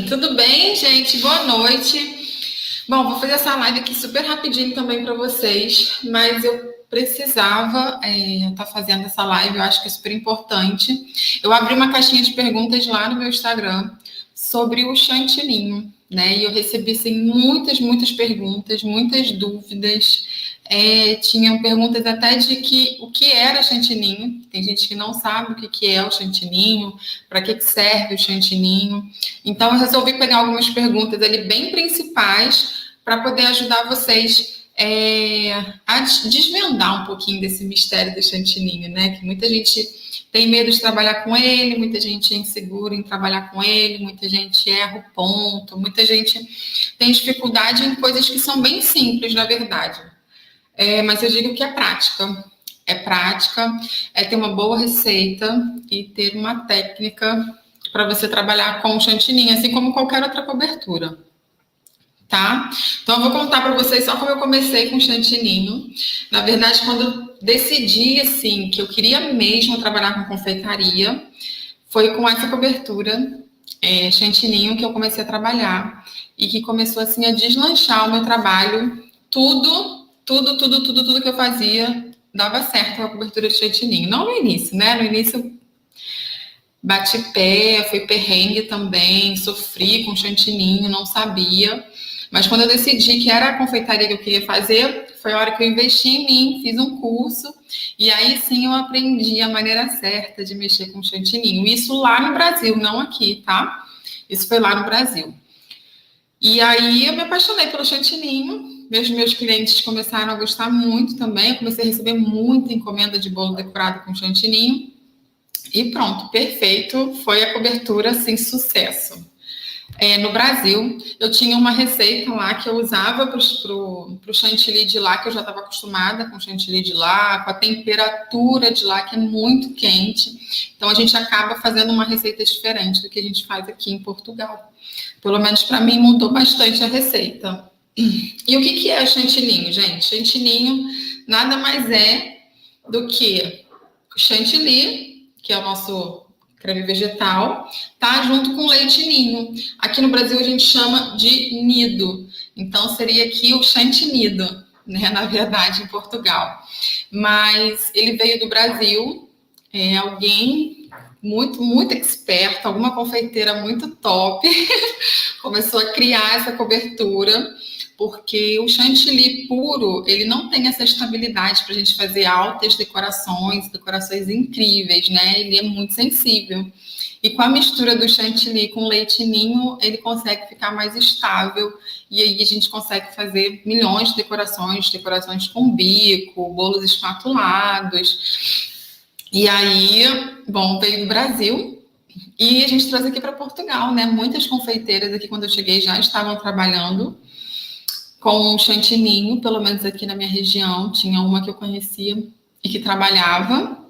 Tudo bem, gente? Boa noite. Bom, vou fazer essa live aqui super rapidinho também para vocês, mas eu precisava estar fazendo essa live, eu acho que é super importante. Eu abri uma caixinha de perguntas lá no meu Instagram sobre o chantininho, né? E eu recebi assim, muitas perguntas, muitas dúvidas. Tinham perguntas até de o que era chantininho. Tem gente que não sabe o que é o chantininho, para que serve o chantininho. Então, eu resolvi pegar algumas perguntas ali bem principais para poder ajudar vocês a desvendar um pouquinho desse mistério do chantininho, né? Que muita gente tem medo de trabalhar com ele, muita gente é insegura em trabalhar com ele, muita gente erra o ponto, muita gente tem dificuldade em coisas que são bem simples, na verdade. Mas eu digo que é prática. É prática, é ter uma boa receita e ter uma técnica para você trabalhar com o chantininho, assim como qualquer outra cobertura, tá? Então, eu vou contar para vocês só como eu comecei com o chantininho. Na verdade, quando eu decidi, assim, que eu queria mesmo trabalhar com confeitaria, foi com essa cobertura, chantininho, que eu comecei a trabalhar e que começou, assim, a deslanchar o meu trabalho. Tudo que eu fazia dava certo com a cobertura de chantininho. Não no início, né? No início bati pé, foi perrengue também, sofri com chantininho, não sabia. Mas quando eu decidi que era a confeitaria que eu queria fazer, foi a hora que eu investi em mim, fiz um curso, e aí sim eu aprendi a maneira certa de mexer com chantininho. Isso lá no Brasil, não aqui, tá? Isso foi lá no Brasil. E aí eu me apaixonei pelo chantininho, meus clientes começaram a gostar muito também, eu comecei a receber muita encomenda de bolo decorado com chantininho, e pronto, perfeito, foi a cobertura, assim, sucesso. No Brasil, eu tinha uma receita lá que eu usava para o chantilly de lá, que eu já estava acostumada com o chantilly de lá, com a temperatura de lá, que é muito quente. Então, a gente acaba fazendo uma receita diferente do que a gente faz aqui em Portugal. Pelo menos para mim, mudou bastante a receita. E o que é o chantininho, gente? Chantininho nada mais é do que o chantilly, que é o nosso creme vegetal, tá? Junto com leite ninho. Aqui no Brasil a gente chama de nido. Então seria aqui o chantinido, né? Na verdade, em Portugal. Mas ele veio do Brasil, alguém muito experto, alguma confeiteira muito top, começou a criar essa cobertura, porque o chantilly puro, ele não tem essa estabilidade para a gente fazer altas decorações incríveis, né? Ele é muito sensível. E com a mistura do chantilly com leite ninho, ele consegue ficar mais estável, e aí a gente consegue fazer milhões de decorações com bico, bolos espatulados. E aí, bom, veio do Brasil, e a gente trouxe aqui para Portugal, né? Muitas confeiteiras aqui, quando eu cheguei, já estavam trabalhando com chantininho, pelo menos aqui na minha região. Tinha uma que eu conhecia e que trabalhava.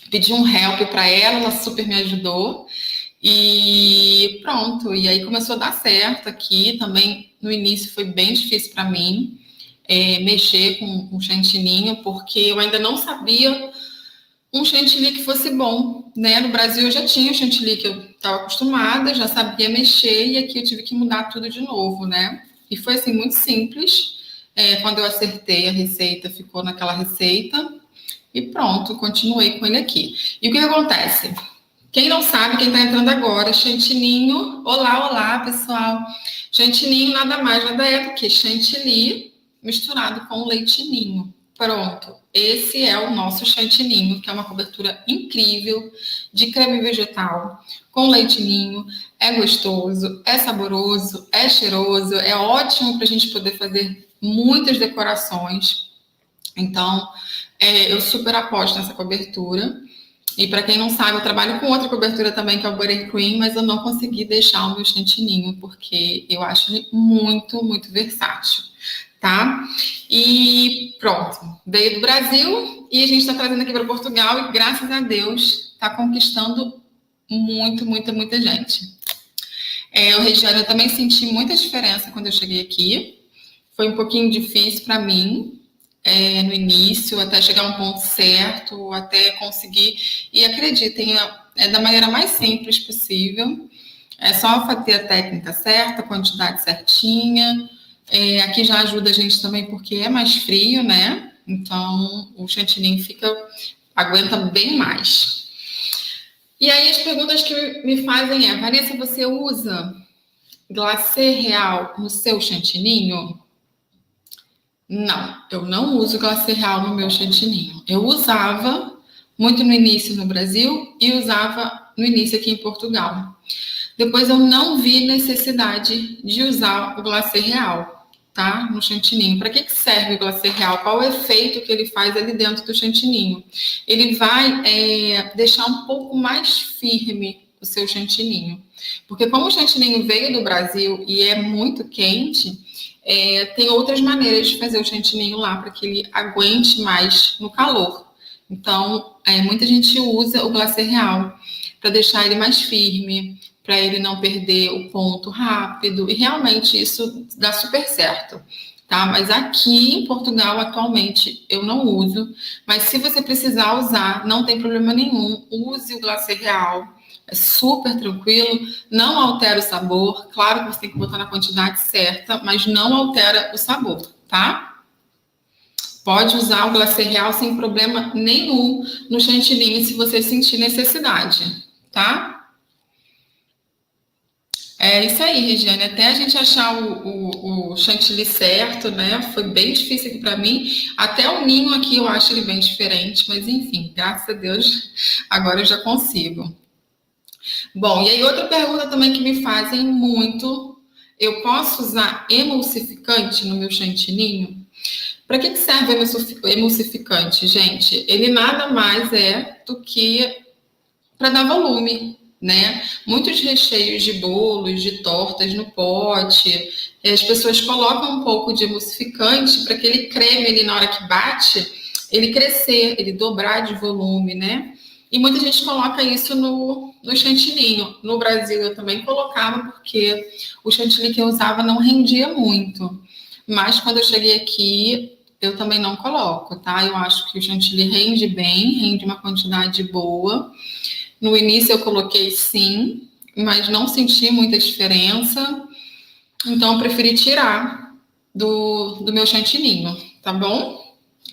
Pedi um help para ela super me ajudou. E pronto. E aí começou a dar certo aqui. Também, no início, foi bem difícil para mim mexer com chantininho, porque eu ainda não sabia um chantilly que fosse bom, né? No Brasil eu já tinha o chantilly que eu estava acostumada, já sabia mexer, e aqui eu tive que mudar tudo de novo, né? E foi assim muito simples. Quando eu acertei a receita, ficou naquela receita e pronto, continuei com ele aqui. E o que acontece? Quem não sabe, quem está entrando agora, chantininho, olá, pessoal. Chantininho nada mais, nada é do que chantilly misturado com leite ninho. Pronto, esse é o nosso chantininho, que é uma cobertura incrível de creme vegetal com leite ninho. É gostoso, é saboroso, é cheiroso, é ótimo para a gente poder fazer muitas decorações. Então, eu super aposto nessa cobertura. E para quem não sabe, eu trabalho com outra cobertura também, que é o Buttercream, mas eu não consegui deixar o meu chantininho, porque eu acho ele muito versátil, tá? E pronto, veio do Brasil e a gente está trazendo aqui para Portugal e, graças a Deus, está conquistando muita gente. O Regiane, eu também senti muita diferença quando eu cheguei aqui. Foi um pouquinho difícil para mim, no início, até chegar a um ponto certo, até conseguir. E acreditem, da maneira mais simples possível. É só fazer a técnica certa, a quantidade certinha. Aqui já ajuda a gente também porque é mais frio, né? Então, o chantilly aguenta bem mais. E aí, as perguntas que me fazem Vanessa, você usa glacê real no seu chantininho? Não, eu não uso glacê real no meu chantininho. Eu usava muito no início no Brasil e usava no início aqui em Portugal. Depois eu não vi necessidade de usar o glacê real, tá? No chantininho. Para que serve o glacê real? Qual o efeito que ele faz ali dentro do chantininho? Ele vai deixar um pouco mais firme o seu chantininho. Porque como o chantininho veio do Brasil e é muito quente, tem outras maneiras de fazer o chantininho lá para que ele aguente mais no calor. Então, muita gente usa o glacê real para deixar ele mais firme, para ele não perder o ponto rápido, e realmente isso dá super certo, tá? Mas aqui em Portugal, atualmente, eu não uso, mas se você precisar usar, não tem problema nenhum, use o glacê real, é super tranquilo, não altera o sabor, claro que você tem que botar na quantidade certa, mas não altera o sabor, tá? Pode usar o glacê real sem problema nenhum no chantilly se você sentir necessidade, tá? É isso aí, Regiane. Até a gente achar o chantilly certo, né? Foi bem difícil aqui para mim. Até o ninho aqui eu acho ele bem diferente, mas enfim, graças a Deus, agora eu já consigo. Bom, e aí outra pergunta também que me fazem muito: eu posso usar emulsificante no meu chantininho? Para que serve o emulsificante, gente? Ele nada mais é do que para dar volume, né? Muitos recheios de bolos, de tortas no pote, as pessoas colocam um pouco de emulsificante para aquele creme ali na hora que bate, ele crescer, ele dobrar de volume, né? E muita gente coloca isso no chantilly. No Brasil eu também colocava porque o chantilly que eu usava não rendia muito. Mas quando eu cheguei aqui, eu também não coloco, tá? Eu acho que o chantilly rende bem, rende uma quantidade boa. No início eu coloquei sim, mas não senti muita diferença. Então eu preferi tirar do meu chantininho, tá bom?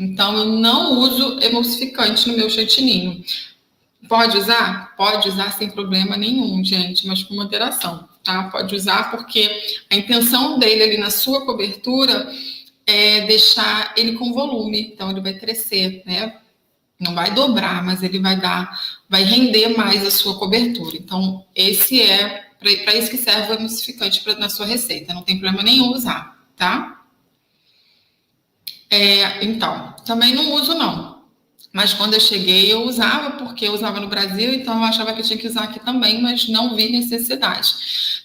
Então eu não uso emulsificante no meu chantininho. Pode usar? Pode usar sem problema nenhum, gente, mas com moderação, tá? Pode usar porque a intenção dele ali na sua cobertura é deixar ele com volume, então ele vai crescer, né? Não vai dobrar, mas ele vai render mais a sua cobertura. Então, esse é para isso que serve o emulsificante na sua receita. Não tem problema nenhum usar, tá? Então, também não uso não. Mas quando eu cheguei, eu usava, porque eu usava no Brasil, então eu achava que eu tinha que usar aqui também, mas não vi necessidade.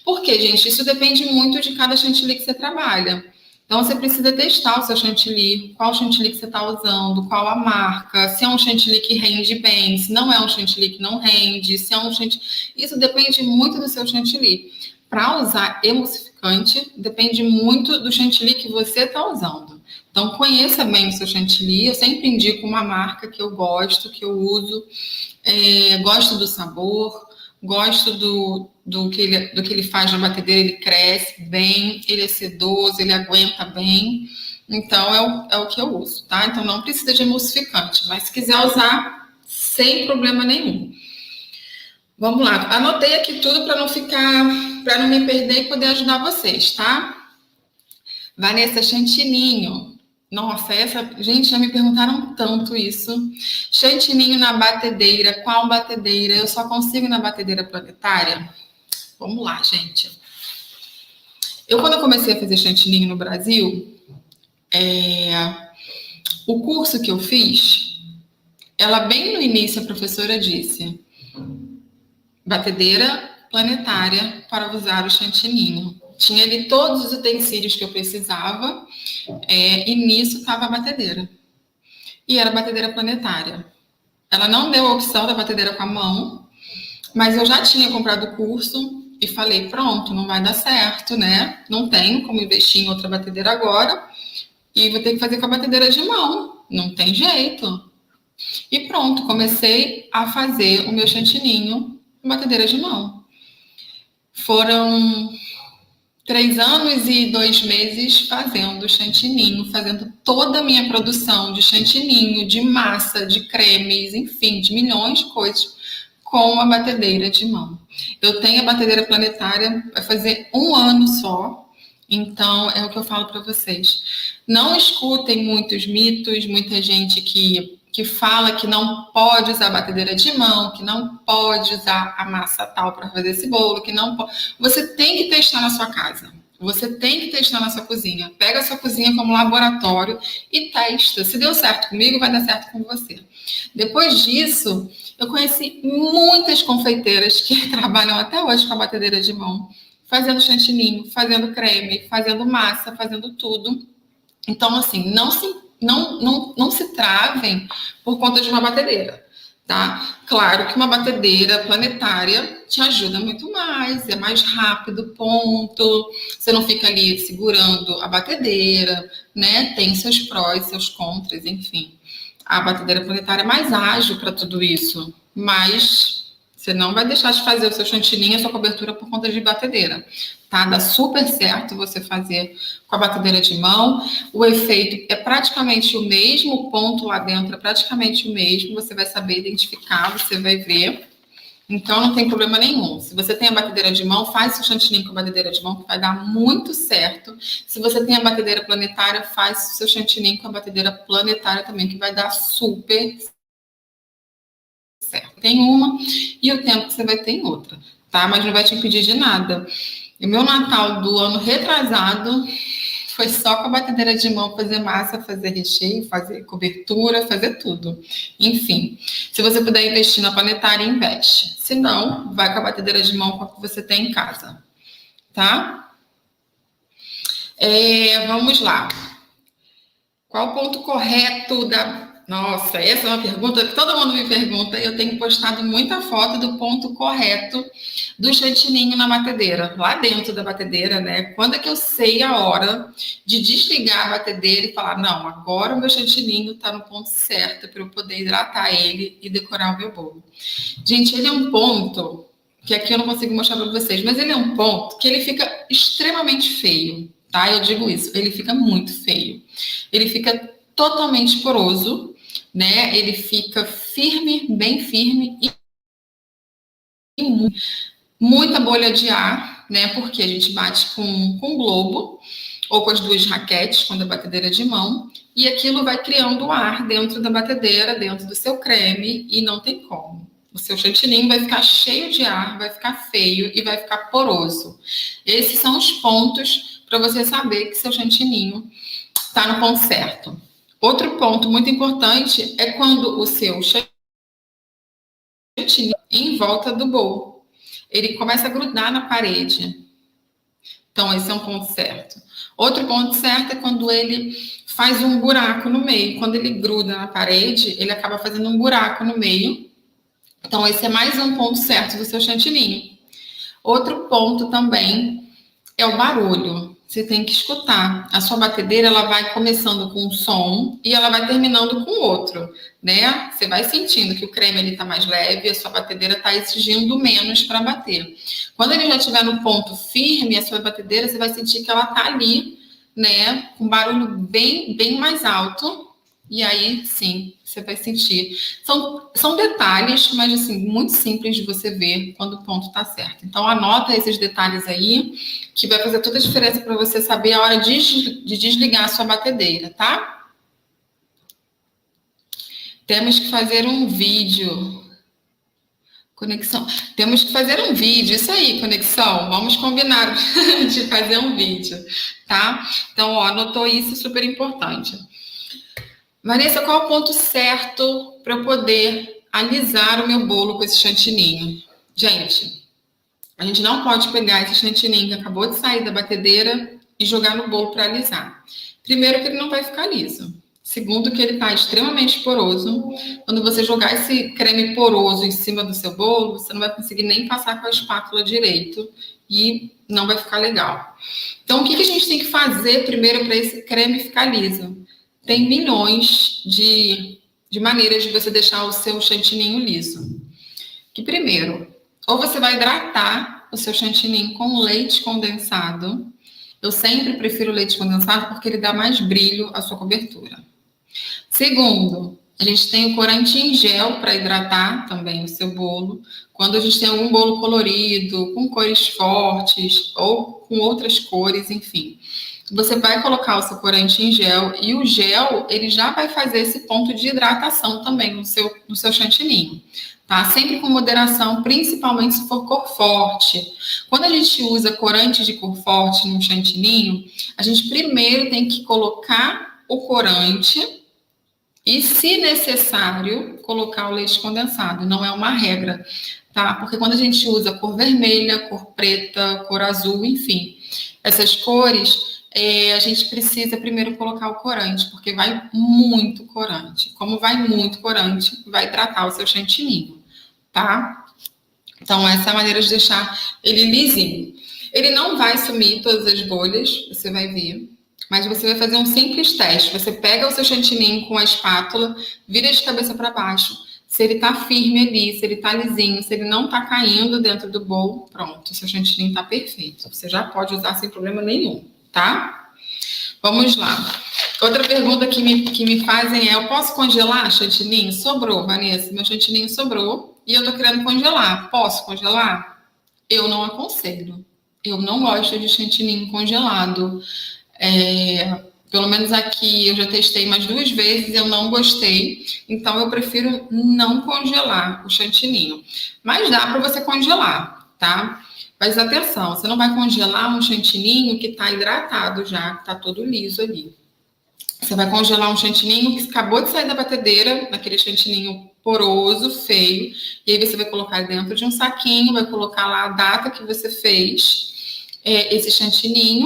Por quê, gente? Isso depende muito de cada chantilly que você trabalha. Então, você precisa testar o seu chantilly, qual chantilly que você está usando, qual a marca, se é um chantilly que rende bem, se não é um chantilly que não rende, se é um chantilly... Isso depende muito do seu chantilly. Para usar emulsificante, depende muito do chantilly que você está usando. Então, conheça bem o seu chantilly. Eu sempre indico uma marca que eu gosto, que eu uso. Gosto do sabor, gosto do que ele faz na batedeira. Ele cresce bem, ele é sedoso, ele aguenta bem. Então, é o que eu uso, tá? Então, não precisa de emulsificante, mas se quiser usar, sem problema nenhum. Vamos lá, anotei aqui tudo para não me perder e poder ajudar vocês, tá? Vanessa, chantininho. Nossa, gente, já me perguntaram tanto isso. Chantininho na batedeira, qual batedeira? Eu só consigo na batedeira planetária? Vamos lá, gente. Quando eu comecei a fazer chantininho no Brasil, o curso que eu fiz, bem no início a professora disse: batedeira planetária para usar o chantininho. Tinha ali todos os utensílios que eu precisava, e nisso estava a batedeira. E era batedeira planetária. Ela não deu a opção da batedeira com a mão, mas eu já tinha comprado o curso e falei, pronto, não vai dar certo, né? Não tenho como investir em outra batedeira agora e vou ter que fazer com a batedeira de mão. Não tem jeito. E pronto, comecei a fazer o meu chantininho com batedeira de mão. Foram 3 anos e 2 meses fazendo chantininho, fazendo toda a minha produção de chantininho, de massa, de cremes, enfim, de milhões de coisas com a batedeira de mão. Eu tenho a batedeira planetária, vai fazer 1 ano só, então é o que eu falo para vocês. Não escutem muitos mitos, muita gente que fala que não pode usar a batedeira de mão, que não pode usar a massa tal para fazer esse bolo, que não pode. Você tem que testar na sua casa. Você tem que testar na sua cozinha. Pega a sua cozinha como laboratório e testa. Se deu certo comigo, vai dar certo com você. Depois disso, eu conheci muitas confeiteiras que trabalham até hoje com a batedeira de mão, fazendo chantininho, fazendo creme, fazendo massa, fazendo tudo. Então, assim, não se travem por conta de uma batedeira, tá? Claro que uma batedeira planetária te ajuda muito mais, é mais rápido, ponto. Você não fica ali segurando a batedeira, né? Tem seus prós, seus contras, enfim. A batedeira planetária é mais ágil para tudo isso, mas você não vai deixar de fazer o seu chantininho, a sua cobertura por conta de batedeira, tá? Dá super certo você fazer com a batedeira de mão. O efeito é praticamente o mesmo, o ponto lá dentro é praticamente o mesmo, você vai saber identificar, você vai ver. Então, não tem problema nenhum. Se você tem a batedeira de mão, faz o chantininho com a batedeira de mão, que vai dar muito certo. Se você tem a batedeira planetária, faz o seu chantininho com a batedeira planetária também, que vai dar super certo. Tem uma e o tempo que você vai ter em outra, tá? Mas não vai te impedir de nada. O meu Natal do ano retrasado foi só com a batedeira de mão fazer massa, fazer recheio, fazer cobertura, fazer tudo. Enfim, se você puder investir na planetária, investe. Se não, vai com a batedeira de mão com a que você tem em casa, tá? Vamos lá. Qual o ponto correto da... Nossa, essa é uma pergunta que todo mundo me pergunta e eu tenho postado muita foto do ponto correto do chantininho na batedeira, lá dentro da batedeira, né? Quando é que eu sei a hora de desligar a batedeira e falar, não, agora o meu chantininho tá no ponto certo para eu poder hidratar ele e decorar o meu bolo. Gente, ele é um ponto que aqui eu não consigo mostrar para vocês, mas ele é um ponto que ele fica extremamente feio, tá? Eu digo isso, ele fica muito feio. Ele fica totalmente poroso, né? Ele fica firme, bem firme e muita bolha de ar, né? Porque a gente bate com um globo ou com as 2 raquetes, quando a batedeira é de mão, e aquilo vai criando ar dentro da batedeira, dentro do seu creme, e não tem como. O seu chantininho vai ficar cheio de ar, vai ficar feio e vai ficar poroso. Esses são os pontos para você saber que seu chantininho está no ponto certo. Outro ponto muito importante é quando o seu chantininho em volta do bolo. Ele começa a grudar na parede. Então, esse é um ponto certo. Outro ponto certo é quando ele faz um buraco no meio. Quando ele gruda na parede, ele acaba fazendo um buraco no meio. Então, esse é mais um ponto certo do seu chantininho. Outro ponto também é o barulho. Você tem que escutar. A sua batedeira, ela vai começando com um som e ela vai terminando com outro, né? Você vai sentindo que o creme ele tá mais leve, a sua batedeira está exigindo menos para bater. Quando ele já estiver no ponto firme, a sua batedeira, você vai sentir que ela tá ali, né? Com barulho bem mais alto. E aí, sim, você vai sentir. São detalhes, mas assim, muito simples de você ver quando o ponto está certo. Então, anota esses detalhes aí, que vai fazer toda a diferença para você saber a hora de desligar a sua batedeira, tá? Temos que fazer um vídeo. Conexão. Temos que fazer um vídeo. Isso aí, conexão. Vamos combinar de fazer um vídeo, tá? Então, ó, anotou isso, super importante. Vanessa, qual é o ponto certo para eu poder alisar o meu bolo com esse chantininho? Gente, a gente não pode pegar esse chantininho que acabou de sair da batedeira e jogar no bolo para alisar. Primeiro, que ele não vai ficar liso. Segundo, que ele está extremamente poroso. Quando você jogar esse creme poroso em cima do seu bolo, você não vai conseguir nem passar com a espátula direito e não vai ficar legal. Então, o que a gente tem que fazer primeiro para esse creme ficar liso? Tem milhões de maneiras de você deixar o seu chantininho liso. Que primeiro, ou você vai hidratar o seu chantilly com leite condensado. Eu sempre prefiro leite condensado porque ele dá mais brilho à sua cobertura. Segundo, a gente tem o corante em gel para hidratar também o seu bolo. Quando a gente tem algum bolo colorido, com cores fortes ou com outras cores, enfim. Você vai colocar o seu corante em gel e o gel, ele já vai fazer esse ponto de hidratação também no seu chantilly, tá? Sempre com moderação, principalmente se for cor forte. Quando a gente usa corante de cor forte no chantilly, a gente primeiro tem que colocar o corante e, se necessário, colocar o leite condensado. Não é uma regra, tá? Porque quando a gente usa cor vermelha, cor preta, cor azul, enfim, essas cores, a gente precisa primeiro colocar o corante, porque vai muito corante. Como vai muito corante, vai hidratar o seu chantilly, tá? Então, essa é a maneira de deixar ele lisinho. Ele não vai sumir todas as bolhas, você vai ver. Mas você vai fazer um simples teste. Você pega o seu chantilly com a espátula, vira de cabeça para baixo. Se ele tá firme ali, se ele tá lisinho, se ele não tá caindo dentro do bowl, pronto, o seu chantilly tá perfeito. Você já pode usar sem problema nenhum, tá? Vamos lá. Outra pergunta que me fazem é: eu posso congelar chantilly? Sobrou, Vanessa. Meu chantilly sobrou e eu tô querendo congelar. Posso congelar? Eu não aconselho. Eu não gosto de chantilly congelado. Pelo menos aqui eu já testei mais 2 vezes, eu não gostei, então eu prefiro não congelar o chantilly. Mas dá para você congelar, tá? Mas atenção, você não vai congelar um chantilly que está hidratado já, que está todo liso ali. Você vai congelar um chantilly que acabou de sair da batedeira, aquele chantilly poroso, feio, e aí você vai colocar dentro de um saquinho, vai colocar lá a data que você fez esse chantilly,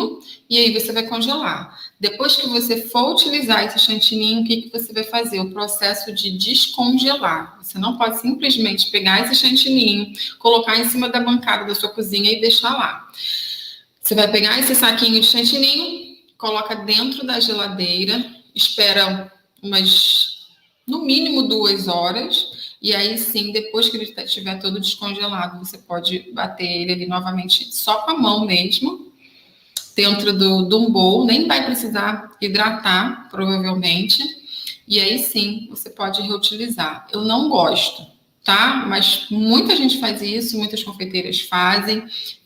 e aí você vai congelar. Depois que você for utilizar esse chantilly, o que você vai fazer? O processo de descongelar. Você não pode simplesmente pegar esse chantilly, colocar em cima da bancada da sua cozinha e deixar lá. Você vai pegar esse saquinho de chantilly, coloca dentro da geladeira, espera no mínimo 2 horas, e aí sim, depois que ele estiver todo descongelado, você pode bater ele ali novamente só com a mão mesmo, dentro de um bowl, nem vai precisar hidratar, provavelmente, e aí sim, você pode reutilizar. Eu não gosto, tá? Mas muita gente faz isso, muitas confeiteiras fazem,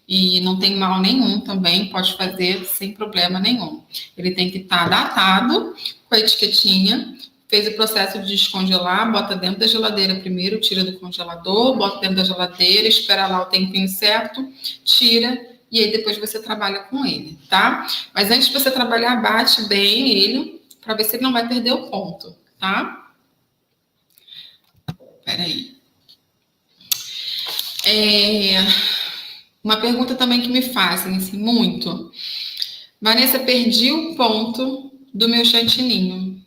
e não tem mal nenhum também, pode fazer sem problema nenhum. Ele tem que estar datado, com a etiquetinha, fez o processo de descongelar, bota dentro da geladeira primeiro, tira do congelador, bota dentro da geladeira, espera lá o tempinho certo, tira, e aí depois você trabalha com ele, tá? Mas antes de você trabalhar, bate bem ele, para ver se ele não vai perder o ponto, tá? Peraí. Uma pergunta também que me fazem, assim, muito. Vanessa, perdi o ponto do meu chantilly.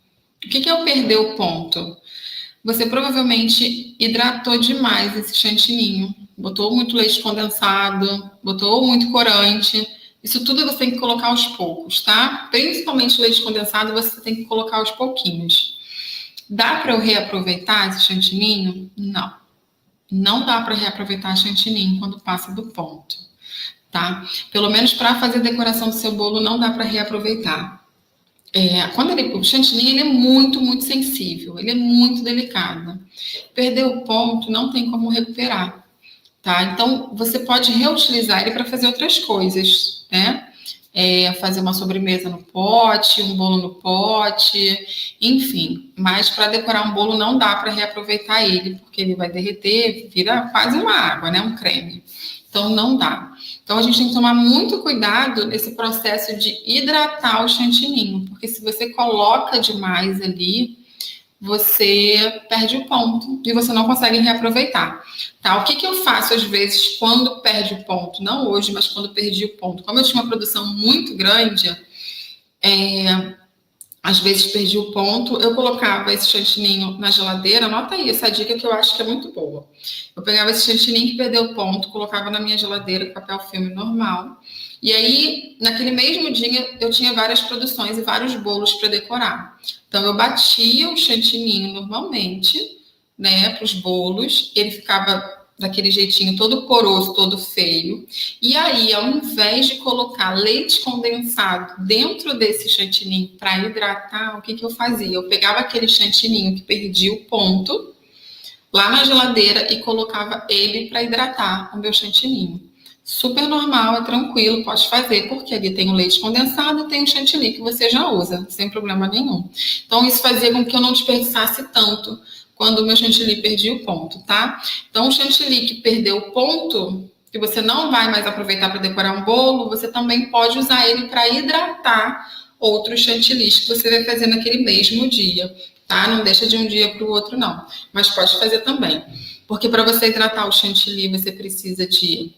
O que é o perder o ponto? Você provavelmente hidratou demais esse chantilly. Botou muito leite condensado, botou muito corante. Isso tudo você tem que colocar aos poucos, tá? Principalmente o leite condensado, você tem que colocar aos pouquinhos. Dá para eu reaproveitar esse chantilly? Não. Não dá para reaproveitar chantilly quando passa do ponto, tá? Pelo menos para fazer a decoração do seu bolo, não dá para reaproveitar. O chantilly ele é muito, muito sensível, ele é muito delicado. Perder o ponto não tem como recuperar, tá? Então, você pode reutilizar ele para fazer outras coisas, né? Fazer uma sobremesa no pote, um bolo no pote, enfim. Mas para decorar um bolo não dá para reaproveitar ele, porque ele vai derreter, vira quase uma água, né? Um creme. Então, não dá. Então, a gente tem que tomar muito cuidado nesse processo de hidratar o chantilly, porque se você coloca demais ali, você perde o ponto e você não consegue reaproveitar, tá? O que eu faço às vezes quando perde o ponto? Não hoje, mas quando perdi o ponto. Como eu tinha uma produção muito grande, às vezes perdi o ponto, eu colocava esse chantilly na geladeira. Anota aí essa dica que eu acho que é muito boa. Eu pegava esse chantilly que perdeu o ponto, colocava na minha geladeira com papel filme normal. E aí, naquele mesmo dia, eu tinha várias produções e vários bolos para decorar. Então, eu batia o chantilly normalmente, né, para os bolos. Ele ficava daquele jeitinho todo poroso, todo feio. E aí, ao invés de colocar leite condensado dentro desse chantininho para hidratar, o que eu fazia? Eu pegava aquele chantininho que perdia o ponto lá na geladeira e colocava ele para hidratar o meu chantininho. Super normal, é tranquilo, pode fazer, porque ali tem o leite condensado e tem o chantilly que você já usa, sem problema nenhum. Então, isso fazia com que eu não desperdiçasse tanto quando o meu chantilly perdia o ponto, tá? Então, o chantilly que perdeu o ponto, que você não vai mais aproveitar para decorar um bolo, você também pode usar ele para hidratar outros chantillies que você vai fazer naquele mesmo dia, tá? Não deixa de um dia para o outro, não. Mas pode fazer também. Porque para você hidratar o chantilly, você precisa de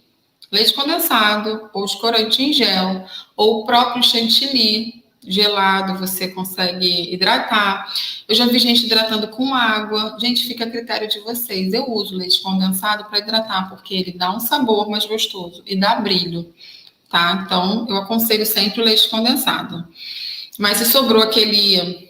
leite condensado, ou escorante em gel, ou o próprio chantilly gelado, você consegue hidratar. Eu já vi gente hidratando com água. Gente, fica a critério de vocês. Eu uso leite condensado para hidratar, porque ele dá um sabor mais gostoso e dá brilho, tá? Então, eu aconselho sempre o leite condensado. Mas se sobrou aquele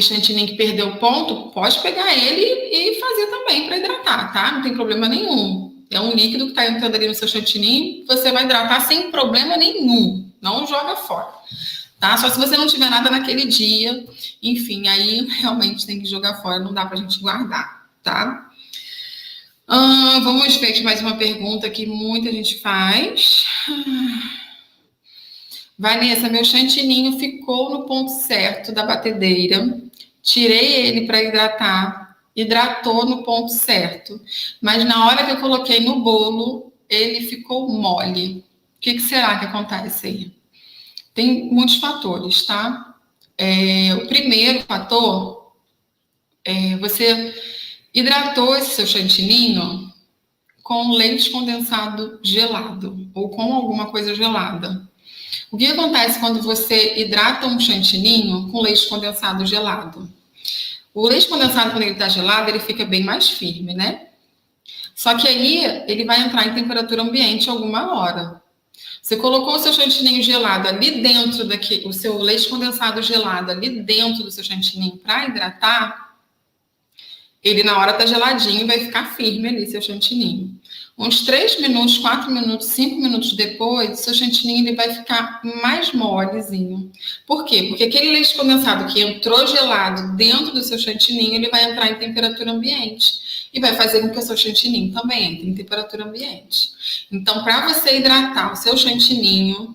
chantilly que perdeu o ponto, pode pegar ele e fazer também para hidratar, tá? Não tem problema nenhum. É um líquido que está entrando ali no seu chantilly, você vai hidratar sem problema nenhum. Não joga fora, tá? Só se você não tiver nada naquele dia, enfim, aí realmente tem que jogar fora, não dá pra gente guardar, tá? Vamos ver aqui mais uma pergunta que muita gente faz. Vanessa, meu chantininho ficou no ponto certo da batedeira, tirei ele para hidratar, hidratou no ponto certo, mas na hora que eu coloquei no bolo, ele ficou mole. O que será que acontece aí? Tem muitos fatores, tá? O primeiro fator é você hidratou esse seu chantininho com leite condensado gelado ou com alguma coisa gelada. O que acontece quando você hidrata um chantininho com leite condensado gelado? O leite condensado, quando ele está gelado, ele fica bem mais firme, né? Só que aí ele vai entrar em temperatura ambiente alguma hora. Você colocou o seu chantininho gelado ali dentro o seu leite condensado gelado ali dentro do seu chantininho para hidratar, ele na hora tá geladinho, vai ficar firme ali seu chantininho. Uns 3 minutos, 4 minutos, 5 minutos depois, seu chantininho ele vai ficar mais molezinho. Por quê? Porque aquele leite condensado que entrou gelado dentro do seu chantininho, ele vai entrar em temperatura ambiente e vai fazer com que o seu chantininho também entre em temperatura ambiente. Então, para você hidratar o seu chantininho,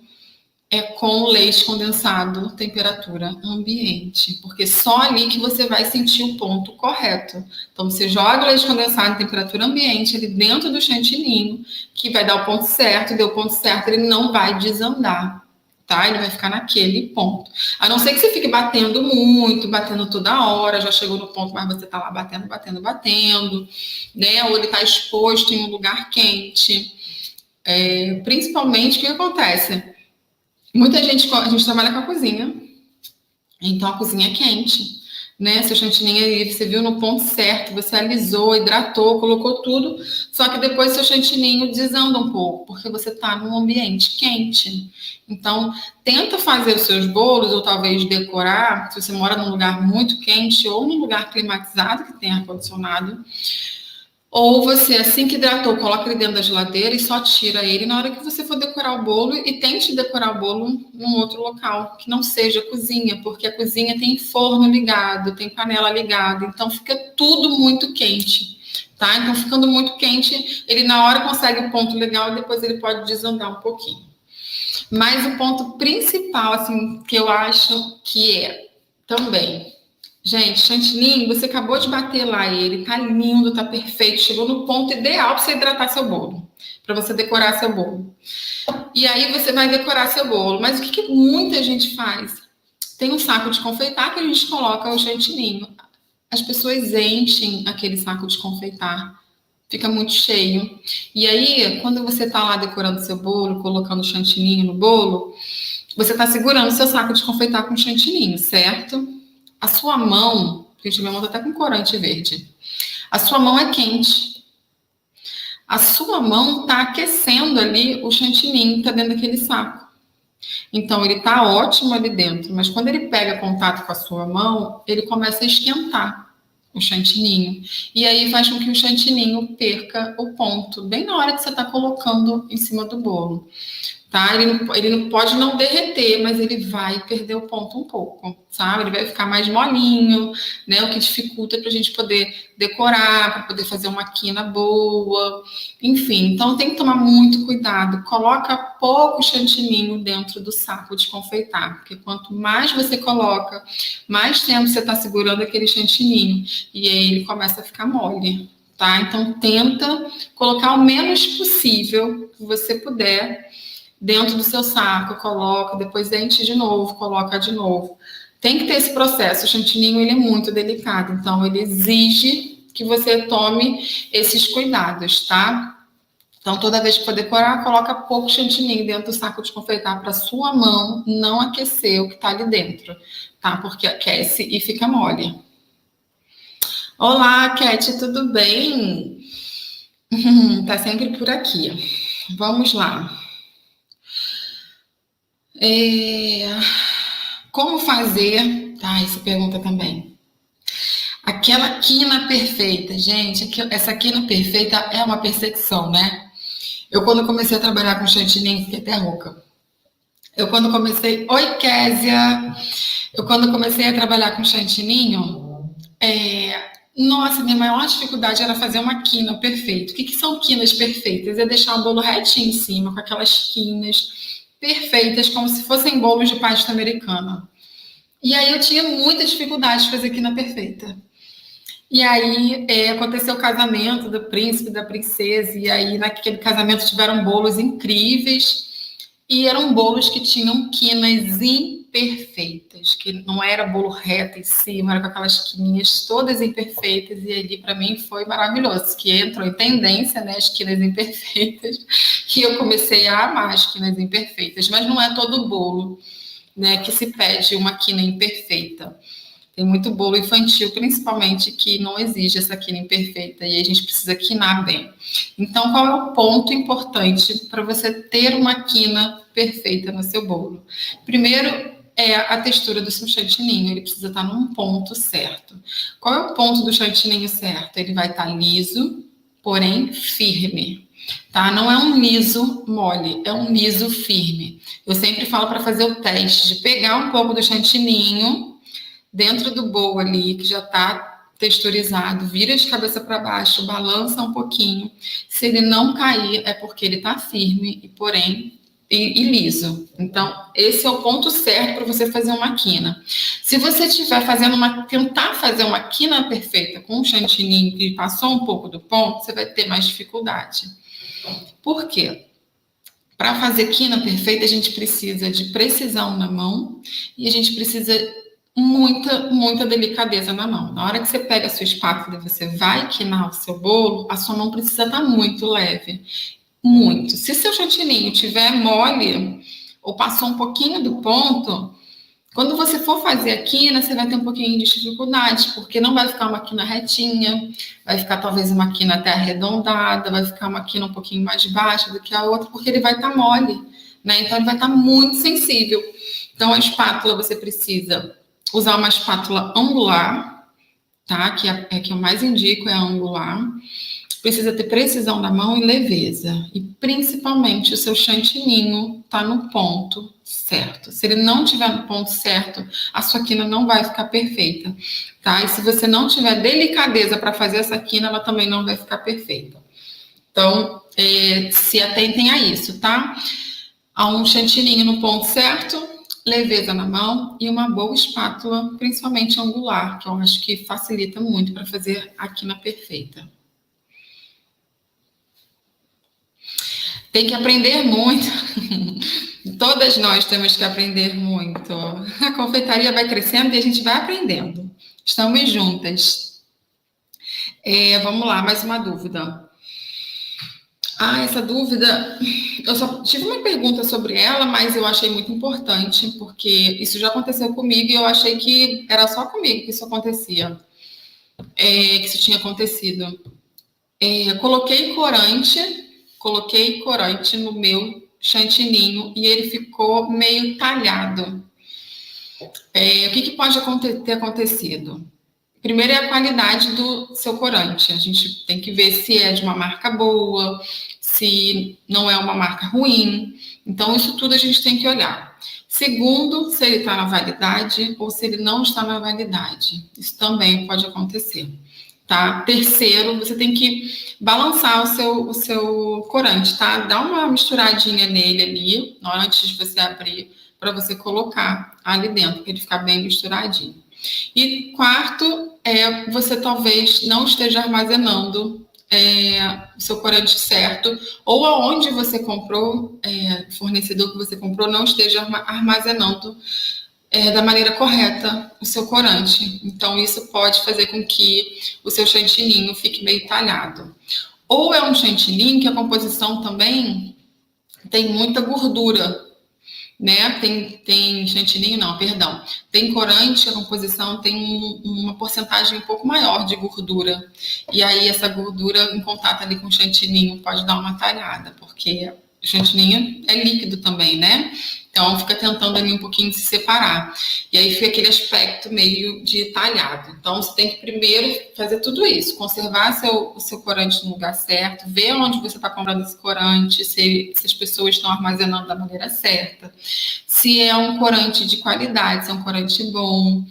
é com leite condensado, temperatura ambiente, porque só ali que você vai sentir o ponto correto. Então, você joga o leite condensado em temperatura ambiente ali dentro do chantininho, que vai dar o ponto certo, deu o ponto certo, ele não vai desandar, tá? Ele vai ficar naquele ponto. A não ser que você fique batendo muito, batendo toda hora, já chegou no ponto, mas você tá lá batendo, né? Ou ele tá exposto em um lugar quente. Principalmente, o que acontece? Muita gente, a gente trabalha com a cozinha, então a cozinha é quente, né? Seu chantininho aí, você viu no ponto certo, você alisou, hidratou, colocou tudo, só que depois seu chantininho desanda um pouco, porque você está num ambiente quente. Então, tenta fazer os seus bolos, ou talvez decorar, se você mora num lugar muito quente, ou num lugar climatizado, que tem ar-condicionado, ou você, assim que hidratou, coloca ele dentro da geladeira e só tira ele na hora que você for decorar o bolo e tente decorar o bolo num outro local, que não seja cozinha, porque a cozinha tem forno ligado, tem panela ligada, então fica tudo muito quente, tá? Então, ficando muito quente, ele na hora consegue o ponto legal e depois ele pode desandar um pouquinho. Mas o ponto principal, assim, que eu acho que é também... Gente, chantilly, você acabou de bater lá ele, tá lindo, tá perfeito, chegou no ponto ideal para você hidratar seu bolo, para você decorar seu bolo. E aí você vai decorar seu bolo. Mas o que muita gente faz? Tem um saco de confeitar que a gente coloca o chantilly. As pessoas enchem aquele saco de confeitar, fica muito cheio. E aí, quando você tá lá decorando seu bolo, colocando o chantilly no bolo, você tá segurando seu saco de confeitar com chantilly, certo? A sua mão, gente, minha mão tá até com corante verde. A sua mão é quente. A sua mão tá aquecendo ali o chantilly que tá dentro daquele saco. Então, ele tá ótimo ali dentro, mas quando ele pega contato com a sua mão, ele começa a esquentar. o chantininho. E aí faz com que o chantininho perca o ponto, bem na hora que você está colocando em cima do bolo. Tá? Ele não pode não derreter, mas ele vai perder o ponto um pouco, sabe? Ele vai ficar mais molinho, né? O que dificulta para a gente poder decorar, para poder fazer uma quina boa, enfim. Então tem que tomar muito cuidado. Coloca pouco chantininho dentro do saco de confeitar, porque quanto mais você coloca, mais tempo você está segurando aquele chantininho e aí ele começa a ficar mole. Tá? Então tenta colocar o menos possível que você puder dentro do seu saco, coloca, depois enche de novo, coloca de novo. Tem que ter esse processo. O chantininho ele é muito delicado, então ele exige que você tome esses cuidados, tá? Então, toda vez que for decorar, coloca pouco chantininho dentro do saco de confeitar para sua mão não aquecer o que está ali dentro, tá? Porque aquece e fica mole. Olá, Cat, tudo bem? Tá sempre por aqui. Vamos lá. Como fazer? Tá, essa pergunta também. Aquela quina perfeita, gente, essa quina perfeita é uma perseguição, né? Eu, quando comecei a trabalhar com chantininho, fiquei até rouca. Oi, Késia! Eu, quando comecei a trabalhar com chantininho, nossa, minha maior dificuldade era fazer uma quina perfeita. O que são quinas perfeitas? É deixar o bolo retinho em cima, com aquelas quinas perfeitas, como se fossem bolos de pasta americana. E aí eu tinha muita dificuldade de fazer quina perfeita. E aí aconteceu o casamento do príncipe e da princesa, e aí naquele casamento tiveram bolos incríveis, e eram bolos que tinham quinas imperfeitas, que não era bolo reto em cima, era com aquelas quininhas todas imperfeitas, e ali para mim foi maravilhoso, que entrou em tendência, né, as quinas imperfeitas, que eu comecei a amar as quinas imperfeitas, mas não é todo bolo, né, que se pede uma quina imperfeita. Tem muito bolo infantil, principalmente, que não exige essa quina imperfeita e a gente precisa quinar bem. Então, qual é o ponto importante para você ter uma quina perfeita no seu bolo? Primeiro, é a textura do seu chantininho, ele precisa estar num ponto certo. Qual é o ponto do chantininho certo? Ele vai estar liso, porém firme. Tá? Não é um liso mole, é um liso firme. Eu sempre falo para fazer o teste de pegar um pouco do chantininho dentro do bowl ali, que já está texturizado, vira de cabeça para baixo, balança um pouquinho. Se ele não cair, é porque ele está firme e, porém, e liso. Então, esse é o ponto certo para você fazer uma quina. Se você estiver tentar fazer uma quina perfeita com um chantininho que passou um pouco do ponto, você vai ter mais dificuldade. Por quê? Para fazer quina perfeita, a gente precisa de precisão na mão e a gente precisa muita delicadeza na mão. Na hora que você pega a sua espátula e você vai quinar o seu bolo, a sua mão precisa estar muito leve. Muito. Se seu chantininho tiver mole ou passou um pouquinho do ponto, quando você for fazer a quina, você vai ter um pouquinho de dificuldade, porque não vai ficar uma quina retinha, vai ficar talvez uma quina até arredondada, vai ficar uma quina um pouquinho mais baixa do que a outra, porque ele vai estar mole, né? Então ele vai estar muito sensível. Então a espátula você precisa usar uma espátula angular, tá? Que é que eu mais indico, é a angular. Precisa ter precisão da mão e leveza. E principalmente o seu chantininho tá no ponto certo. Se ele não tiver no ponto certo, a sua quina não vai ficar perfeita, tá? E se você não tiver delicadeza para fazer essa quina, ela também não vai ficar perfeita. Então, se atentem a isso, tá? A um chantininho no ponto certo, leveza na mão e uma boa espátula, principalmente angular, que eu acho que facilita muito para fazer a quina perfeita. Tem que aprender muito. Todas nós temos que aprender muito. A confeitaria vai crescendo e a gente vai aprendendo. Estamos juntas. Vamos lá, mais uma dúvida. Essa dúvida, eu só tive uma pergunta sobre ela, mas eu achei muito importante, porque isso já aconteceu comigo e eu achei que era só comigo que isso acontecia, que isso tinha acontecido. Coloquei corante no meu chantininho e ele ficou meio talhado. O que pode ter acontecido? Primeiro é a qualidade do seu corante. A gente tem que ver se é de uma marca boa, se não é uma marca ruim. Então, isso tudo a gente tem que olhar. Segundo, se ele está na validade ou se ele não está na validade. Isso também pode acontecer. Tá? Terceiro, você tem que balançar o seu corante, tá? Dá uma misturadinha nele ali, antes de você abrir, para você colocar ali dentro, para ele ficar bem misturadinho. E quarto, você talvez não esteja armazenando o seu corante certo, ou aonde você comprou, fornecedor que você comprou, não esteja armazenando da maneira correta o seu corante. Então, isso pode fazer com que o seu chantininho fique meio talhado. Ou é um chantininho que a composição também tem muita gordura, né? Tem chantininho, não, perdão. Tem corante, a composição tem uma porcentagem um pouco maior de gordura. E aí, essa gordura em contato ali com o chantininho pode dar uma talhada, porque o chantininho é líquido também, né? Então, fica tentando ali um pouquinho se separar. E aí fica aquele aspecto meio de talhado. Então, você tem que primeiro fazer tudo isso. Conservar o seu corante no lugar certo. Ver onde você está comprando esse corante. Se as pessoas estão armazenando da maneira certa. Se é um corante de qualidade, se é um corante bom.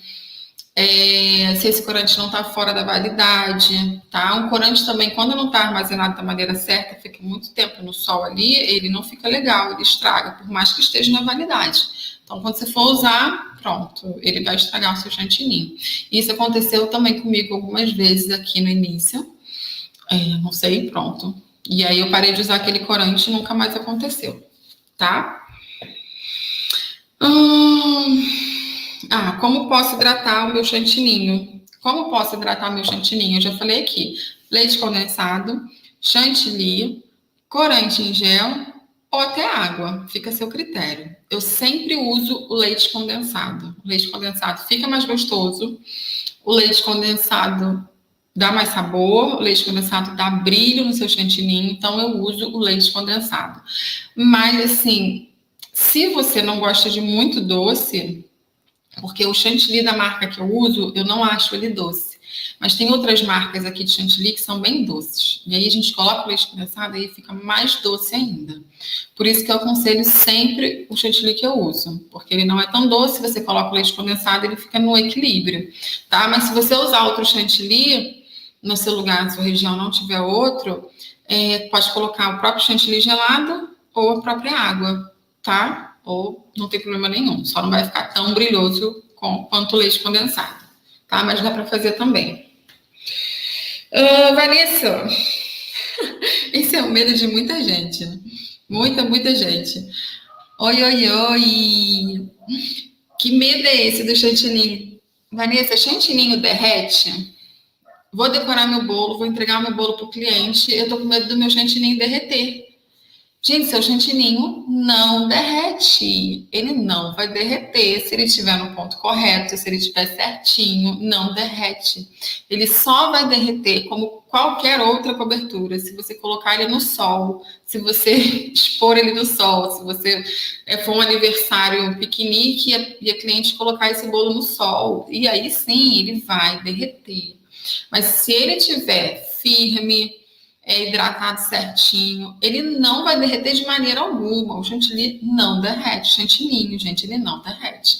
Se esse corante não está fora da validade, tá? Um corante também, quando não está armazenado da maneira certa, fica muito tempo no sol ali, ele não fica legal, ele estraga, por mais que esteja na validade. Então, quando você for usar, pronto, ele vai estragar o seu chantininho. Isso aconteceu também comigo algumas vezes aqui no início, não sei, pronto. E aí eu parei de usar aquele corante e nunca mais aconteceu, tá? Como posso hidratar o meu chantininho? Como posso hidratar o meu chantininho? Eu já falei aqui. Leite condensado, chantilly, corante em gel ou até água. Fica a seu critério. Eu sempre uso o leite condensado. O leite condensado fica mais gostoso. O leite condensado dá mais sabor. O leite condensado dá brilho no seu chantininho. Então, eu uso o leite condensado. Mas, assim, se você não gosta de muito doce... Porque o chantilly da marca que eu uso, eu não acho ele doce. Mas tem outras marcas aqui de chantilly que são bem doces. E aí a gente coloca o leite condensado e aí fica mais doce ainda. Por isso que eu aconselho sempre o chantilly que eu uso. Porque ele não é tão doce, você coloca o leite condensado, ele fica no equilíbrio. Tá? Mas se você usar outro chantilly, no seu lugar, na sua região não tiver outro, pode colocar o próprio chantilly gelado ou a própria água, tá? Ou não tem problema nenhum, só não vai ficar tão brilhoso quanto o leite condensado, tá? Mas dá para fazer também. Vanessa, esse é o medo de muita gente, né? Muita gente. Oi. Que medo é esse do chantininho? Vanessa, chantininho derrete? Vou decorar meu bolo, vou entregar meu bolo pro cliente, eu tô com medo do meu chantininho derreter. Gente, seu chantininho não derrete. Ele não vai derreter se ele estiver no ponto correto, se ele estiver certinho, não derrete. Ele só vai derreter como qualquer outra cobertura. Se você colocar ele no sol, se você expor ele no sol, se você for um aniversário, um piquenique e a cliente colocar esse bolo no sol, e aí sim ele vai derreter. Mas se ele estiver firme, hidratado certinho, ele não vai derreter de maneira alguma. O chantilly não derrete. Chantininho, gente, ele não derrete,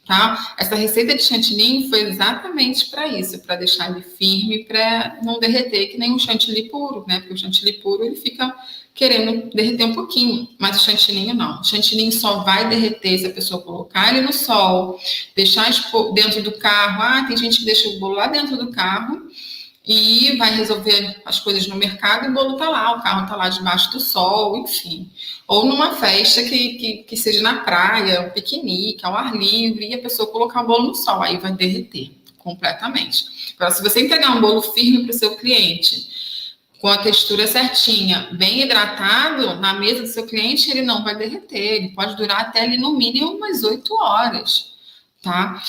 tá? Essa receita de chantininho foi exatamente para isso, para deixar ele firme, para não derreter, que nem o chantilly puro, né? Porque o chantilly puro, ele fica querendo derreter um pouquinho, mas o chantininho não. O chantininho só vai derreter se a pessoa colocar ele no sol, deixar dentro do carro. Tem gente que deixa o bolo lá dentro do carro e vai resolver as coisas no mercado e o bolo tá lá, o carro tá lá debaixo do sol, enfim. Ou numa festa que seja na praia, um piquenique, ao ar livre, e a pessoa colocar o bolo no sol, aí vai derreter completamente. Agora, se você entregar um bolo firme para o seu cliente, com a textura certinha, bem hidratado, na mesa do seu cliente, ele não vai derreter, ele pode durar até ali no mínimo umas 8 horas, tá?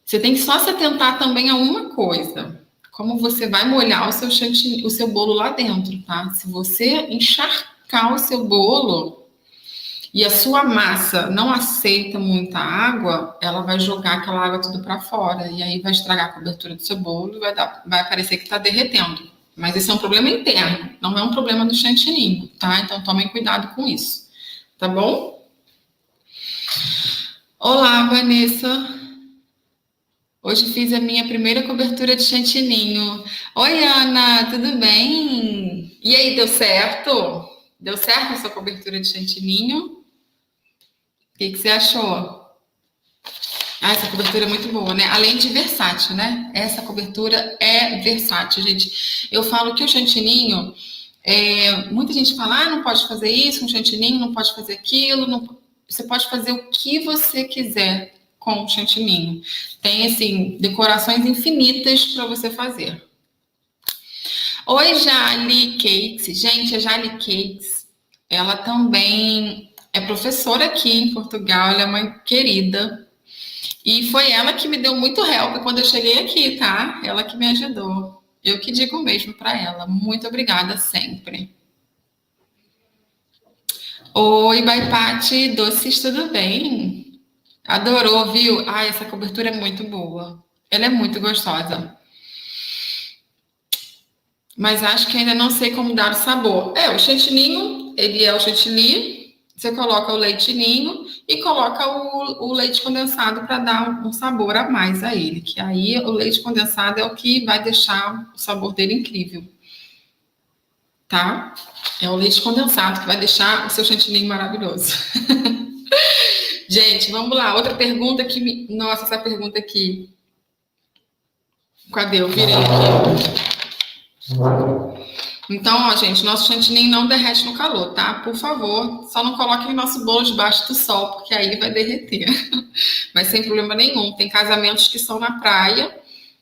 Você tem que só se atentar também a uma coisa: como você vai molhar o seu bolo lá dentro, tá? Se você encharcar o seu bolo, e a sua massa não aceita muita água, ela vai jogar aquela água tudo para fora. E aí vai estragar a cobertura do seu bolo e vai parecer que está derretendo. Mas esse é um problema interno, não é um problema do chantininho, tá? Então tomem cuidado com isso, tá bom? Olá, Vanessa. Hoje fiz a minha primeira cobertura de chantininho. Oi, Ana, tudo bem? E aí, deu certo? Deu certo a sua cobertura de chantininho? O que você achou? Ah, essa cobertura é muito boa, né? Além de versátil, né? Essa cobertura é versátil, gente. Eu falo que o chantininho, muita gente fala, não pode fazer isso com chantininho, não pode fazer aquilo. Você pode fazer o que você quiser com o chantininho. Tem, assim, decorações infinitas para você fazer. Oi, Jali Cakes. Gente, a Jali Cakes, ela também é professora aqui em Portugal, ela é uma querida. E foi ela que me deu muito help quando eu cheguei aqui, tá? Ela que me ajudou. Eu que digo mesmo para ela. Muito obrigada sempre. Oi, Baipati, doces, tudo bem? Adorou, viu? Ai, essa cobertura é muito boa. Ela é muito gostosa. Mas acho que ainda não sei como dar o sabor. O chantininho, ele é o chantilly. Você coloca o leite ninho e coloca o leite condensado para dar um sabor a mais a ele. Que aí o leite condensado é o que vai deixar o sabor dele incrível. Tá? É o leite condensado que vai deixar o seu chantilly maravilhoso. Gente, vamos lá. Outra pergunta que me... Nossa, essa pergunta aqui. Cadê? Eu virei aqui. Então, ó, gente, nosso chantilly não derrete no calor, tá? Por favor, só não coloquem nosso bolo debaixo do sol, porque aí vai derreter. Mas sem problema nenhum. Tem casamentos que são na praia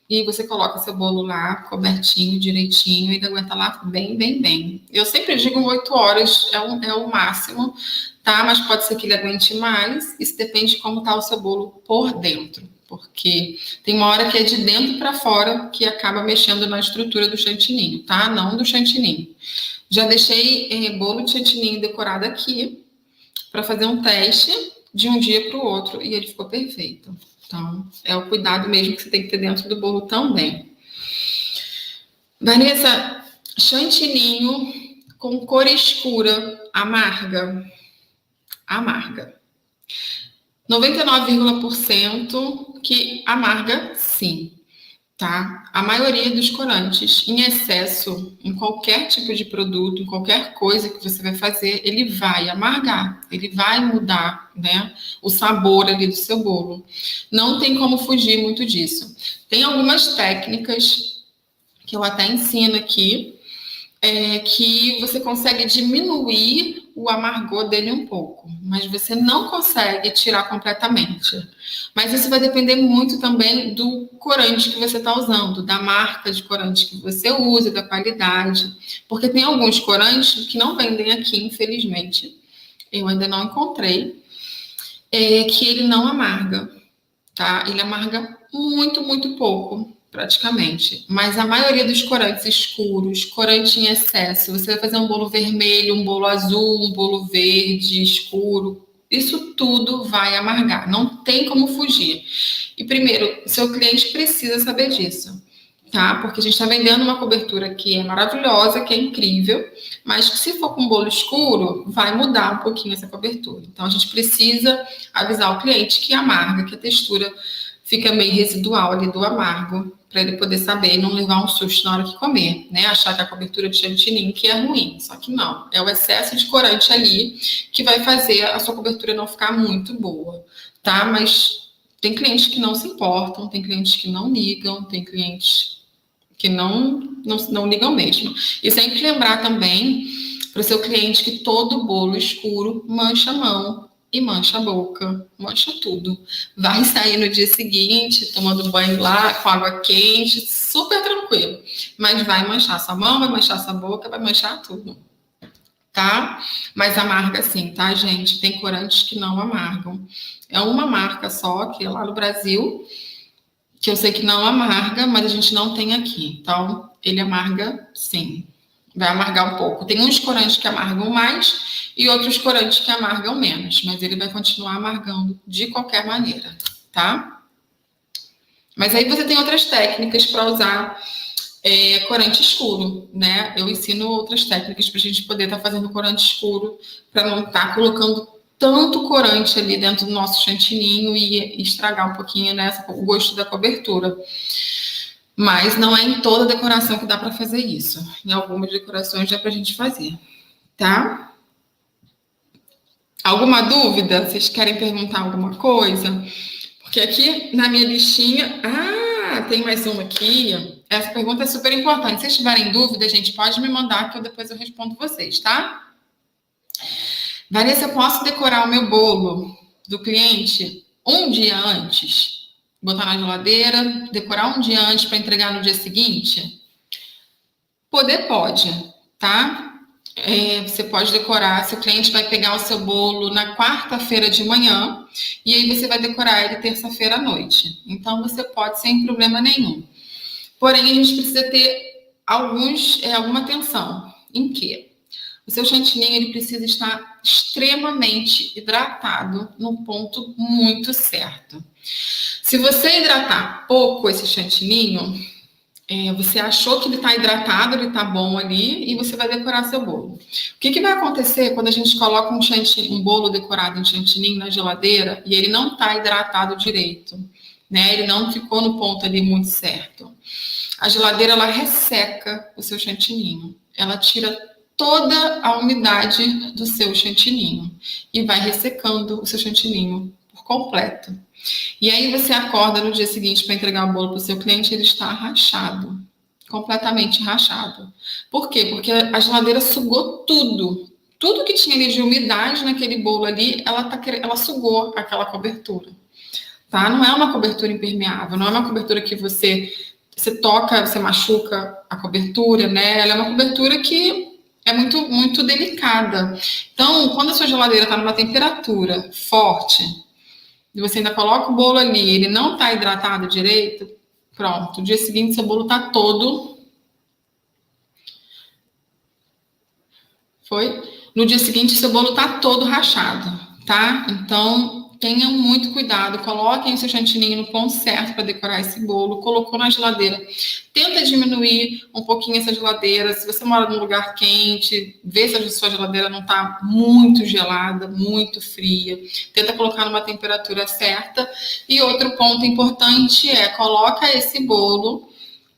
e você coloca seu bolo lá, cobertinho, direitinho, e ele aguenta lá bem, bem, bem. Eu sempre digo 8 horas é o máximo, tá? Mas pode ser que ele aguente mais. Isso depende de como tá o seu bolo por dentro. Porque tem uma hora que é de dentro para fora que acaba mexendo na estrutura do chantininho, tá? Não do chantininho. Já deixei bolo de chantininho decorado aqui para fazer um teste de um dia para o outro e ele ficou perfeito. Então, é o cuidado mesmo que você tem que ter dentro do bolo também. Vanessa, chantininho com cor escura, amarga. Amarga. 99,% que amarga, sim, tá? A maioria dos corantes em excesso, em qualquer tipo de produto, em qualquer coisa que você vai fazer, ele vai amargar, ele vai mudar, né, o sabor ali do seu bolo. Não tem como fugir muito disso. Tem algumas técnicas que eu até ensino aqui, que você consegue diminuir o amargor dele um pouco, mas você não consegue tirar completamente. Mas isso vai depender muito também do corante que você está usando, da marca de corante que você usa, da qualidade, porque tem alguns corantes que não vendem aqui, infelizmente, eu ainda não encontrei, que ele não amarga, tá? Ele amarga muito, muito pouco, praticamente. Mas a maioria dos corantes escuros, corante em excesso, você vai fazer um bolo vermelho, um bolo azul, um bolo verde escuro, isso tudo vai amargar, não tem como fugir. E primeiro, o seu cliente precisa saber disso, tá? Porque a gente está vendendo uma cobertura que é maravilhosa, que é incrível, mas que se for com bolo escuro, vai mudar um pouquinho essa cobertura. Então a gente precisa avisar o cliente que amarga, que a textura fica meio residual ali do amargo, para ele poder saber e não levar um susto na hora que comer, né? Achar que a cobertura de chantilly que é ruim, só que não. É o excesso de corante ali que vai fazer a sua cobertura não ficar muito boa, tá? Mas tem clientes que não se importam, tem clientes que não ligam, tem clientes que não ligam mesmo. E sempre lembrar também para o seu cliente que todo bolo escuro mancha a mão e mancha a boca, mancha tudo. Vai sair no dia seguinte, tomando banho lá, com água quente, super tranquilo. Mas vai manchar sua mão, vai manchar sua boca, vai manchar tudo. Tá? Mas amarga sim, tá, gente? Tem corantes que não amargam. É uma marca só, que é lá no Brasil, que eu sei que não amarga, mas a gente não tem aqui. Então, ele amarga sim. Vai amargar um pouco. Tem uns corantes que amargam mais e outros corantes que amargam menos, mas ele vai continuar amargando de qualquer maneira, tá? Mas aí você tem outras técnicas para usar corante escuro, né? Eu ensino outras técnicas para a gente poder estar fazendo corante escuro, para não estar colocando tanto corante ali dentro do nosso chantininho e estragar um pouquinho, né, o gosto da cobertura. Mas não é em toda decoração que dá para fazer isso. Em algumas decorações dá para a gente fazer, tá? Alguma dúvida? Vocês querem perguntar alguma coisa? Porque aqui na minha listinha... tem mais uma aqui. Essa pergunta é super importante. Se vocês tiverem dúvida, gente, pode me mandar que depois eu respondo vocês, tá? Vanessa, eu posso decorar o meu bolo do cliente um dia antes? Botar na geladeira, decorar um dia antes para entregar no dia seguinte? Poder pode, tá? Você pode decorar, se o cliente vai pegar o seu bolo na quarta-feira de manhã, e aí você vai decorar ele terça-feira à noite. Então, você pode sem problema nenhum. Porém, a gente precisa ter alguma atenção. Em quê? O seu chantininho ele precisa estar extremamente hidratado no ponto muito certo. Se você hidratar pouco esse chantininho, você achou que ele está hidratado, ele está bom ali, e você vai decorar seu bolo. O que vai acontecer quando a gente coloca um bolo decorado em chantininho na geladeira e ele não está hidratado direito, né? Ele não ficou no ponto ali muito certo. A geladeira, ela resseca o seu chantininho. Ela tira toda a umidade do seu chantininho e vai ressecando o seu chantininho por completo. E aí você acorda no dia seguinte para entregar o bolo para o seu cliente, ele está rachado, completamente rachado. Por quê? Porque a geladeira sugou tudo. Tudo que tinha ali de umidade naquele bolo ali, ela sugou aquela cobertura. Tá? Não é uma cobertura impermeável, não é uma cobertura que você toca, você machuca a cobertura, né? Ela é uma cobertura que é muito, muito delicada. Então, quando a sua geladeira está numa temperatura forte, e você ainda coloca o bolo ali, ele não está hidratado direito, pronto. No dia seguinte, seu bolo está todo... No dia seguinte, seu bolo está todo rachado, tá? Então, tenham muito cuidado. Coloquem o seu chantininho no ponto certo para decorar esse bolo. Colocou na geladeira. Tenta diminuir um pouquinho essa geladeira. Se você mora num lugar quente, vê se a sua geladeira não está muito gelada, muito fria. Tenta colocar numa temperatura certa. E outro ponto importante coloca esse bolo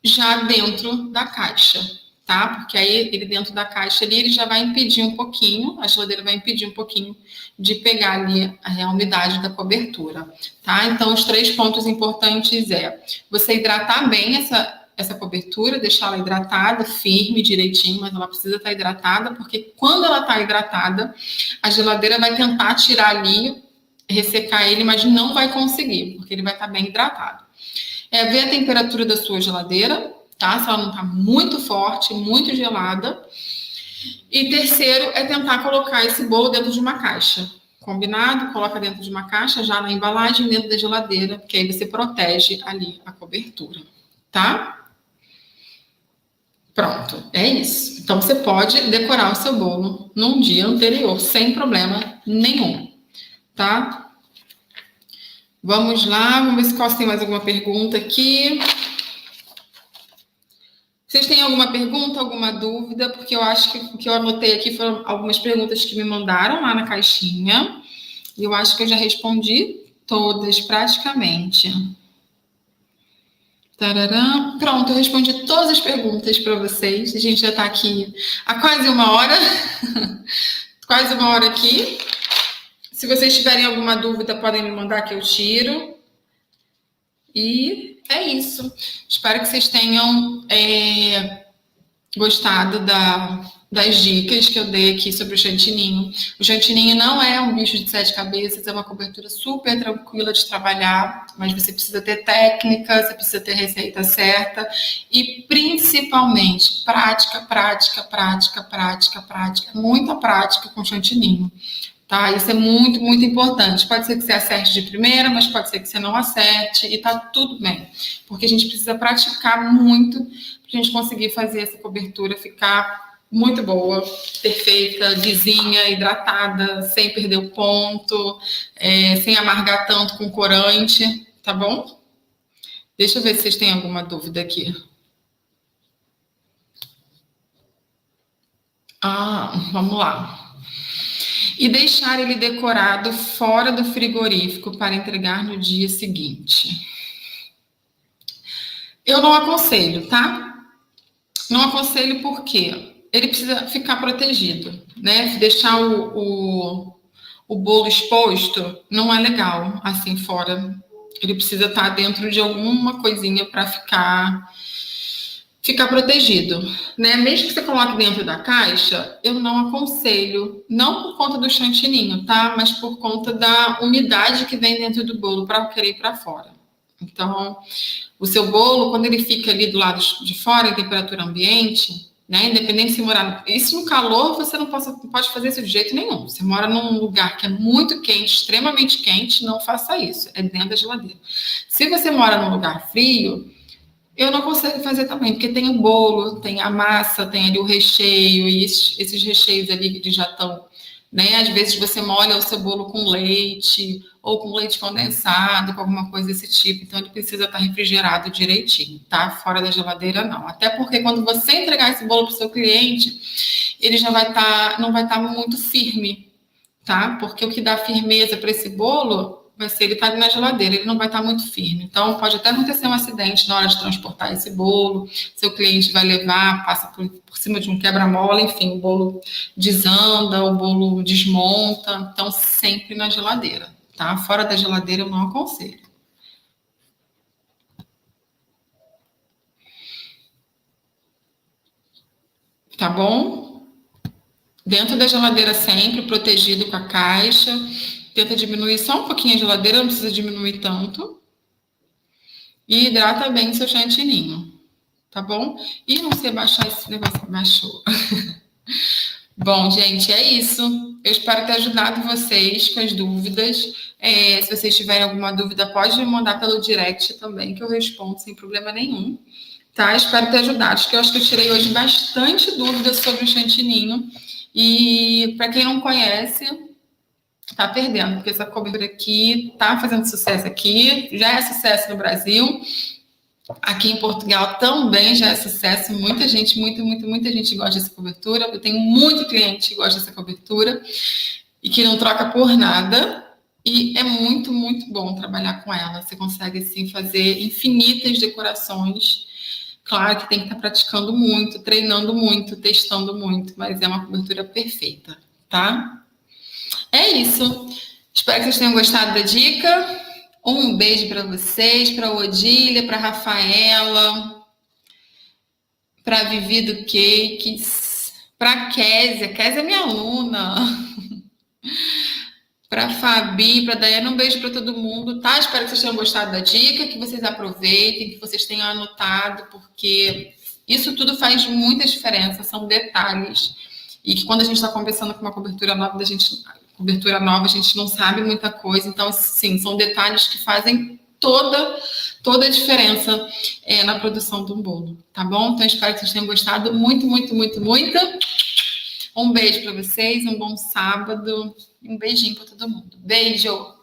já dentro da caixa, tá? Porque aí ele dentro da caixa ali, ele já vai impedir um pouquinho, a geladeira vai impedir um pouquinho de pegar ali a umidade da cobertura, tá? Então, os 3 pontos importantes você hidratar bem essa cobertura, deixar ela hidratada, firme, direitinho, mas ela precisa estar hidratada, porque quando ela está hidratada, a geladeira vai tentar tirar ali, ressecar ele, mas não vai conseguir, porque ele vai estar bem hidratado. Ver a temperatura da sua geladeira, tá? Se ela não está muito forte, muito gelada. E terceiro tentar colocar esse bolo dentro de uma caixa. Combinado? Coloca dentro de uma caixa, já na embalagem, dentro da geladeira, porque aí você protege ali a cobertura, tá? Pronto, é isso. Então, você pode decorar o seu bolo num dia anterior, sem problema nenhum, tá? Vamos lá, vamos ver se tem mais alguma pergunta aqui. Vocês têm alguma pergunta, alguma dúvida? Porque eu acho que o que eu anotei aqui foram algumas perguntas que me mandaram lá na caixinha. E eu acho que eu já respondi todas, praticamente. Tararã. Pronto, eu respondi todas as perguntas para vocês. A gente já está aqui há quase 1 hora. Quase 1 hora aqui. Se vocês tiverem alguma dúvida, podem me mandar que eu tiro. E é isso. Espero que vocês tenham gostado das dicas que eu dei aqui sobre o chantininho. O chantininho não é um bicho de 7 cabeças, é uma cobertura super tranquila de trabalhar, mas você precisa ter técnica, você precisa ter receita certa e, principalmente, prática, muita prática com chantininho. Tá? Isso é muito, muito importante. Pode ser que você acerte de primeira, mas pode ser que você não acerte e tá tudo bem. Porque a gente precisa praticar muito para a gente conseguir fazer essa cobertura ficar muito boa, perfeita, lisinha, hidratada, sem perder o ponto, sem amargar tanto com corante, tá bom? Deixa eu ver se vocês têm alguma dúvida aqui. Vamos lá. E deixar ele decorado fora do frigorífico para entregar no dia seguinte. Eu não aconselho, tá? Não aconselho porque ele precisa ficar protegido, né? Deixar o bolo exposto não é legal, assim, fora. Ele precisa estar dentro de alguma coisinha para ficar protegido, né? Mesmo que você coloque dentro da caixa, eu não aconselho, não por conta do chantininho, tá? Mas por conta da umidade que vem dentro do bolo para querer ir para fora. Então, o seu bolo, quando ele fica ali do lado de fora, em temperatura ambiente, né? Independente se morar... Isso no calor, você não pode fazer isso de jeito nenhum. Você mora num lugar que é muito quente, extremamente quente, não faça isso. É dentro da geladeira. Se você mora num lugar frio, eu não consigo fazer também, porque tem o bolo, tem a massa, tem ali o recheio, e esses recheios ali que já estão, né? Às vezes você molha o seu bolo com leite, ou com leite condensado, com alguma coisa desse tipo, então ele precisa estar refrigerado direitinho, tá? Fora da geladeira, não. Até porque quando você entregar esse bolo para o seu cliente, ele já não vai estar muito firme, tá? Porque o que dá firmeza para esse bolo vai ser ele estar ali na geladeira, ele não vai estar muito firme. Então, pode até acontecer um acidente na hora de transportar esse bolo, seu cliente vai levar, passa por cima de um quebra-mola, enfim, o bolo desanda, o bolo desmonta. Então, sempre na geladeira, tá? Fora da geladeira eu não aconselho. Tá bom? Dentro da geladeira sempre, protegido com a caixa. Tenta diminuir só um pouquinho a geladeira, não precisa diminuir tanto. E hidrata bem seu chantininho, tá bom? E não sei baixar esse negócio, baixou. Bom, gente, é isso. Eu espero ter ajudado vocês com as dúvidas. Se vocês tiverem alguma dúvida, pode me mandar pelo direct também, que eu respondo sem problema nenhum. Tá? Espero ter ajudado. Eu acho que eu tirei hoje bastante dúvidas sobre o chantininho. E para quem não conhece, tá perdendo, porque essa cobertura aqui tá fazendo sucesso aqui, já é sucesso no Brasil, aqui em Portugal também já é sucesso, muita gente gosta dessa cobertura, eu tenho muito cliente que gosta dessa cobertura e que não troca por nada, e é muito bom trabalhar com ela, você consegue assim fazer infinitas decorações. Claro que tem que estar praticando muito, treinando muito, testando muito, mas é uma cobertura perfeita, tá? É isso. Espero que vocês tenham gostado da dica. Um beijo para vocês, para a Odília, para a Rafaela, para a Vivi do Cakes, para a Késia. Késia é minha aluna. Para a Fabi, para a Daiane, um beijo para todo mundo, tá? Espero que vocês tenham gostado da dica, que vocês aproveitem, que vocês tenham anotado, porque isso tudo faz muita diferença, são detalhes. E que quando a gente está começando com uma cobertura nova, a gente não sabe muita coisa. Então, sim, são detalhes que fazem toda a diferença na produção de um bolo, tá bom? Então, espero que vocês tenham gostado muito. Um beijo para vocês, um bom sábado e um beijinho para todo mundo. Beijo!